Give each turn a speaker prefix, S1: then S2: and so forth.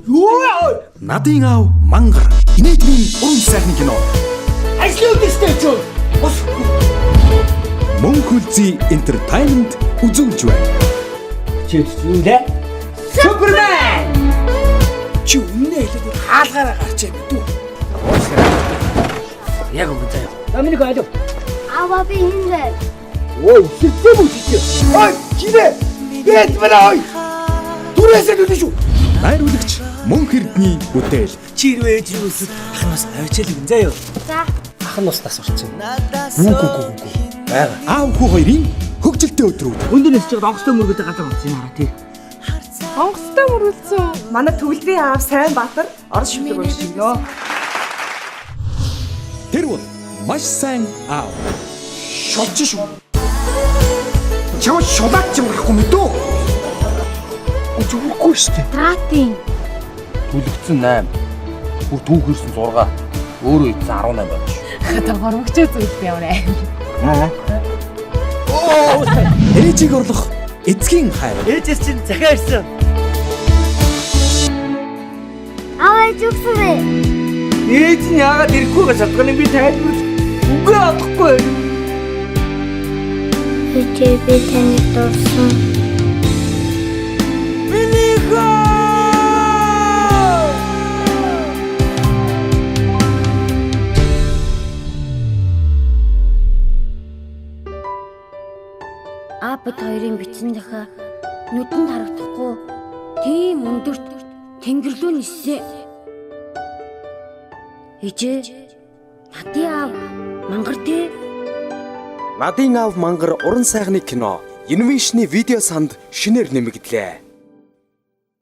S1: Юу?
S2: Надын аав мангар инээдмийн уран сайхны кино.
S1: Ажлын үдштэй ч юу? Ус.
S2: Монголзи Entertainment үзүүлж байна.
S1: Чи юу нэ? Супермен! Чи үнэ хэлээд хаалгаараа гарч яа мэдүү. Яг үгүй заяа. Доминик аалуу.
S3: Аваа би хинлээ.
S1: Ой, сэтгэв үү чи? Ой, чинээ. Бэтмен ой. Түрээсээ нүдэж шүү.
S2: Найруулагч Мөнх Эрдэнэ бүтээл.
S1: Чи хэрвээ ээжнээс ахнаас авчаал юм заяа.
S3: За.
S1: Ах нь устдаас урчин. Үгүй. Бага.
S2: Аав хүү хоёрын хөгжилтэй өдрүүд.
S1: Өндөрөөс чиг онгоцтой мөргөдөд гадар утсан юм аа тий.
S4: Онгоцтой мөрүүлсэн.
S5: Манай төвлөрийн аав сайн баатар орос шимтэг өгч өгнө.
S2: Тэр бол маш сайн аав.
S1: Шолч шүү. Чам шулаач юм ахгүй мэдөө. Үгүй шүү дээ.
S3: Траатын.
S6: Түлэгдсэн 8. Бүр түүхэрсэн 6. Өөрөө ийдсэн 18 байна шүү.
S4: Хата гормогчоо зүйлтэй юм аа.
S2: Ээжийг орлох эцгийн хайр.
S1: Ээжээс чинь захиа ирсэн.
S3: Аваа зүгсвэ.
S1: Ээж нь яагаад ирэхгүй гэж чадганы би тайлбар. Үгүй авахгүй.
S3: Хичээ би таныг дурсан. Апд хоёрын бичсэн дахиа нүдэнд харагдахгүй тийм өндөрт тэнгэр рүү ниссэн. Ижээ надын аав мангар тий.
S2: Надын аав мангар уран сайхны кино. Animation-ы видео санд шинээр нэмэгдлээ.